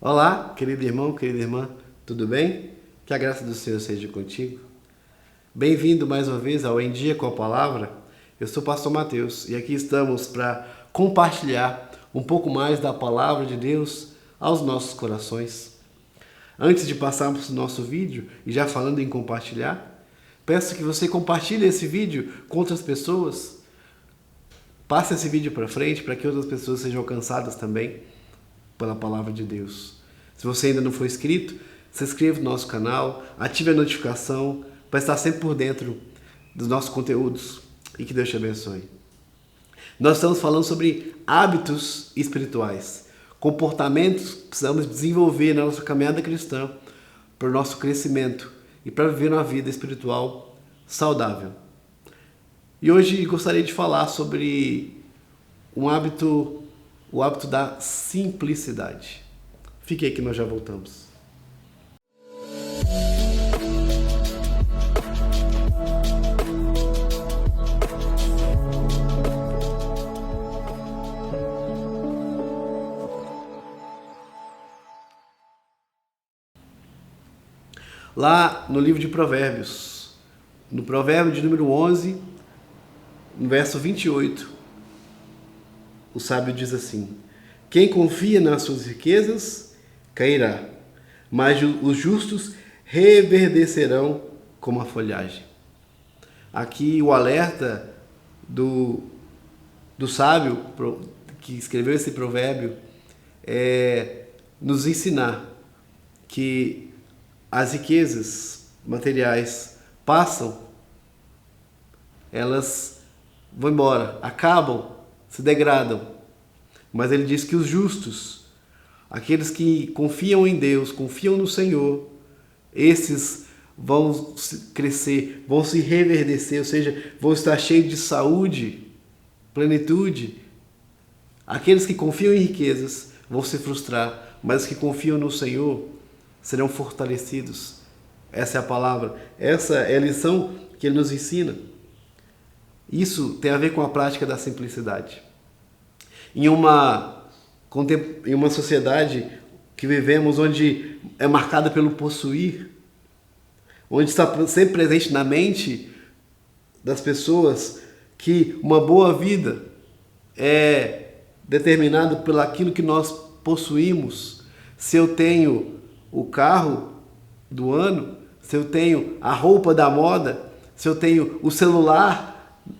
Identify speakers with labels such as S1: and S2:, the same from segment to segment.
S1: Olá, querido irmão, querida irmã, tudo bem? Que a graça do Senhor seja contigo. Bem-vindo mais uma vez ao Em Dia com a Palavra. Eu sou o pastor Mateus e aqui estamos para compartilhar um pouco mais da Palavra de Deus aos nossos corações. Antes de passarmos para o nosso vídeo, e já falando em compartilhar, peço que você compartilhe esse vídeo com outras pessoas. Passe esse vídeo para frente para que outras pessoas sejam alcançadas também pela Palavra de Deus. Se você ainda não for inscrito, se inscreva no nosso canal, ative a notificação para estar sempre por dentro dos nossos conteúdos e que Deus te abençoe. Nós estamos falando sobre hábitos espirituais, comportamentos que precisamos desenvolver na nossa caminhada cristã para o nosso crescimento e para viver uma vida espiritual saudável. E hoje gostaria de falar sobre o hábito da simplicidade. Fique aí que nós já voltamos. Lá no livro de Provérbios, no provérbio de número 11, no verso 28, o sábio diz assim: quem confia nas suas riquezas cairá, mas os justos reverdecerão como a folhagem. Aqui o alerta do sábio que escreveu esse provérbio é nos ensinar que as riquezas materiais passam, elas vão embora, acabam, se degradam. Mas ele diz que os justos, aqueles que confiam em Deus, confiam no Senhor, esses vão crescer, vão se reverdecer, ou seja, vão estar cheios de saúde, plenitude. Aqueles que confiam em riquezas vão se frustrar, mas os que confiam no Senhor serão fortalecidos. Essa é a palavra, essa é a lição que ele nos ensina. Isso tem a ver com a prática da simplicidade. Em uma sociedade que vivemos onde é marcada pelo possuir, onde está sempre presente na mente das pessoas que uma boa vida é determinada pelo aquilo que nós possuímos. Se eu tenho o carro do ano, se eu tenho a roupa da moda, se eu tenho o celular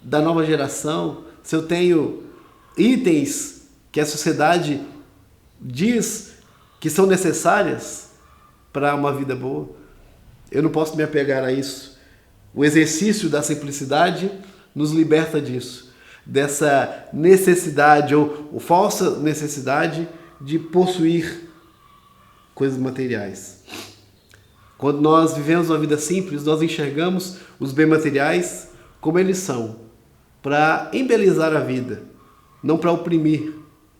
S1: da nova geração, se eu tenho itens que a sociedade diz que são necessárias para uma vida boa, eu não posso me apegar a isso. O exercício da simplicidade nos liberta disso, dessa necessidade ou falsa necessidade de possuir coisas materiais. Quando nós vivemos uma vida simples, nós enxergamos os bens materiais como eles são, para embelezar a vida, não para oprimir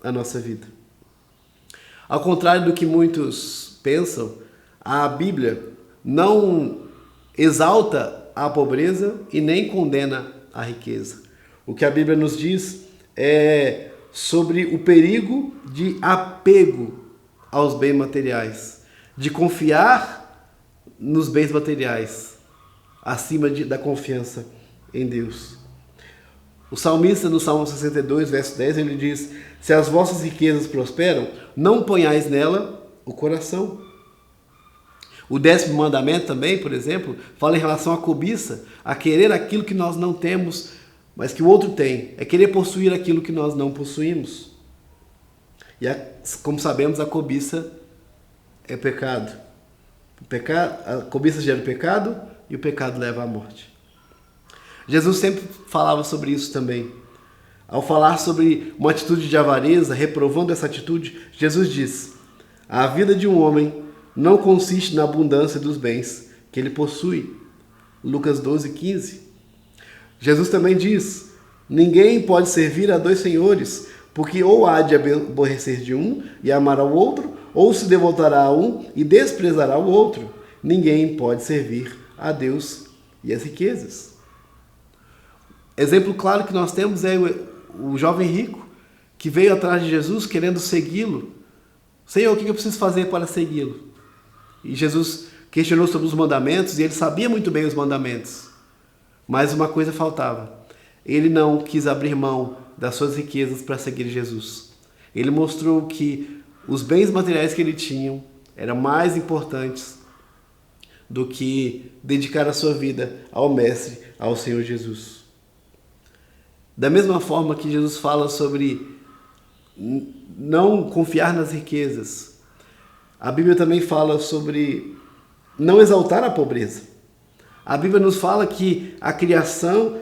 S1: a nossa vida. Ao contrário do que muitos pensam, a Bíblia não exalta a pobreza e nem condena a riqueza. O que a Bíblia nos diz é sobre o perigo de apego aos bens materiais, de confiar nos bens materiais acima da confiança em Deus. O salmista, no Salmo 62, verso 10, ele diz: se as vossas riquezas prosperam, não ponhais nela o coração. O 10º mandamento também, por exemplo, fala em relação à cobiça, a querer aquilo que nós não temos, mas que o outro tem, é querer possuir aquilo que nós não possuímos. E como sabemos, a cobiça é pecado. A cobiça gera o pecado e o pecado leva à morte. Jesus sempre falava sobre isso também. Ao falar sobre uma atitude de avareza, reprovando essa atitude, Jesus diz: a vida de um homem não consiste na abundância dos bens que ele possui. Lucas 12:15. Jesus também diz: ninguém pode servir a dois senhores, porque ou há de aborrecer de um e amar ao outro, ou se devotará a um e desprezará o outro. Ninguém pode servir a Deus e as riquezas. Exemplo claro que nós temos é o jovem rico que veio atrás de Jesus querendo segui-lo, Senhor, o que eu preciso fazer para segui-lo? E Jesus questionou sobre os mandamentos e ele sabia muito bem os mandamentos. Mas uma coisa faltava. Ele não quis abrir mão das suas riquezas para seguir Jesus. Ele mostrou que os bens materiais que ele tinha eram mais importantes do que dedicar a sua vida ao Mestre, ao Senhor Jesus. Da mesma forma que Jesus fala sobre não confiar nas riquezas, a Bíblia também fala sobre não exaltar a pobreza. A Bíblia nos fala que a criação,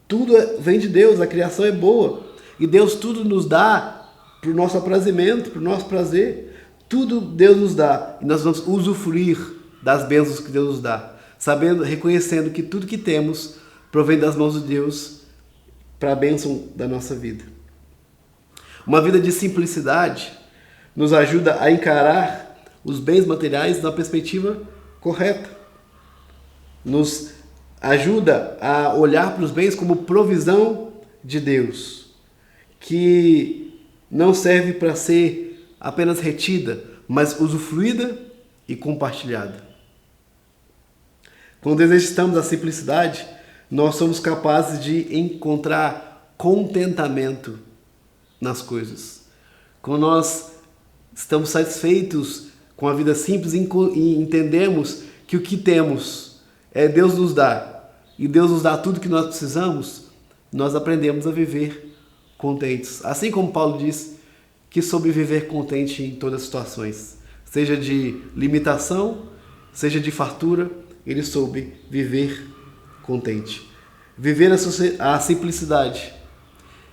S1: tudo vem de Deus, a criação é boa. E Deus tudo nos dá para o nosso aprazimento, para o nosso prazer. Tudo Deus nos dá e nós vamos usufruir das bênçãos que Deus nos dá, sabendo, reconhecendo que tudo que temos provém das mãos de Deus para a bênção da nossa vida. Uma vida de simplicidade nos ajuda a encarar os bens materiais na perspectiva correta. Nos ajuda a olhar para os bens como provisão de Deus, que não serve para ser apenas retida, mas usufruída e compartilhada. Quando exercitamos a simplicidade, nós somos capazes de encontrar contentamento nas coisas. Quando nós estamos satisfeitos com a vida simples e entendemos que o que temos é Deus nos dá, e Deus nos dá tudo que nós precisamos, nós aprendemos a viver contentes. Assim como Paulo diz que soube viver contente em todas as situações, seja de limitação, seja de fartura, ele soube viver contente. Viver a simplicidade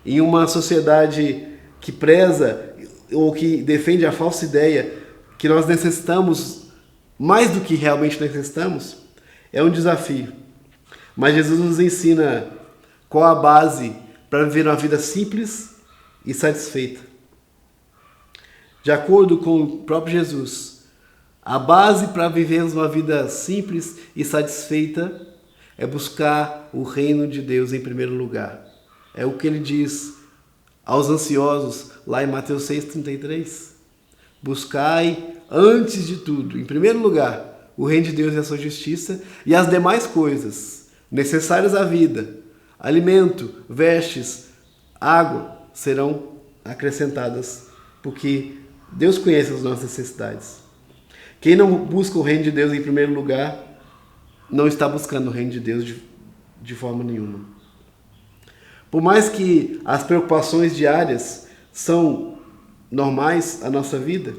S1: em uma sociedade que preza ou que defende a falsa ideia que nós necessitamos mais do que realmente necessitamos, é um desafio. Mas Jesus nos ensina qual a base para viver uma vida simples e satisfeita. De acordo com o próprio Jesus, a base para vivermos uma vida simples e satisfeita é buscar o reino de Deus em primeiro lugar. É o que ele diz aos ansiosos lá em Mateus 6,33. Buscai antes de tudo, em primeiro lugar, o reino de Deus e a sua justiça, e as demais coisas necessárias à vida, alimento, vestes, água, serão acrescentadas, porque Deus conhece as nossas necessidades. Quem não busca o reino de Deus em primeiro lugar, não está buscando o reino de Deus de forma nenhuma. Por mais que as preocupações diárias são normais à nossa vida,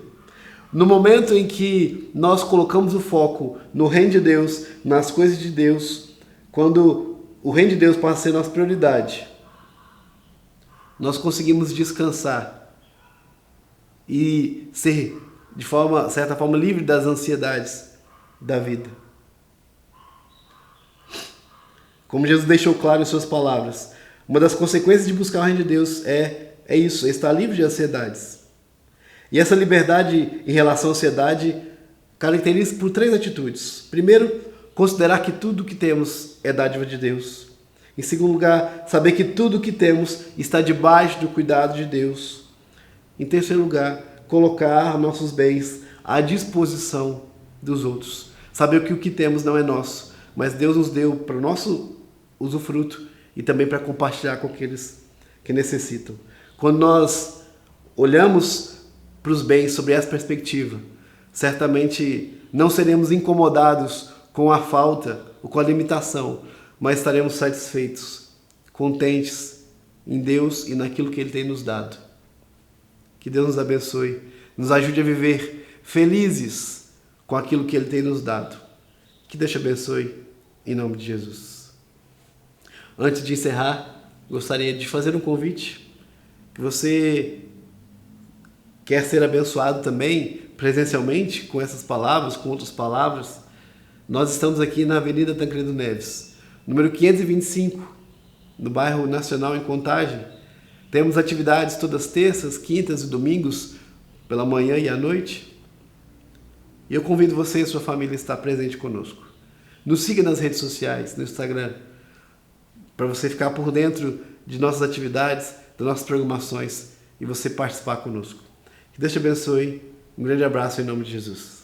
S1: no momento em que nós colocamos o foco no reino de Deus, nas coisas de Deus, quando o reino de Deus passa a ser nossa prioridade, nós conseguimos descansar e ser, de certa forma, livre das ansiedades da vida. Como Jesus deixou claro em suas palavras, uma das consequências de buscar o reino de Deus é isso, é estar livre de ansiedades. E essa liberdade em relação à ansiedade caracteriza por 3 atitudes. Primeiro, considerar que tudo que temos é dádiva de Deus. Em segundo lugar, saber que tudo que temos está debaixo do cuidado de Deus. Em terceiro lugar, colocar nossos bens à disposição dos outros. Saber que o que temos não é nosso, mas Deus nos deu para o nosso usufruto e também para compartilhar com aqueles que necessitam. Quando nós olhamos para os bens sob essa perspectiva, certamente não seremos incomodados com a falta ou com a limitação, mas estaremos satisfeitos, contentes em Deus e naquilo que Ele tem nos dado. Que Deus nos abençoe, nos ajude a viver felizes com aquilo que Ele tem nos dado. Que Deus te abençoe, em nome de Jesus. Antes de encerrar, gostaria de fazer um convite. Que você quer ser abençoado também presencialmente com essas palavras, com outras palavras, nós estamos aqui na Avenida Tancredo Neves, número 525, no bairro Nacional, em Contagem. Temos atividades todas terças, quintas e domingos, pela manhã e à noite. E eu convido você e sua família a estar presente conosco. Nos siga nas redes sociais, no Instagram, para você ficar por dentro de nossas atividades, das nossas programações e você participar conosco. Que Deus te abençoe Um grande abraço em nome de Jesus.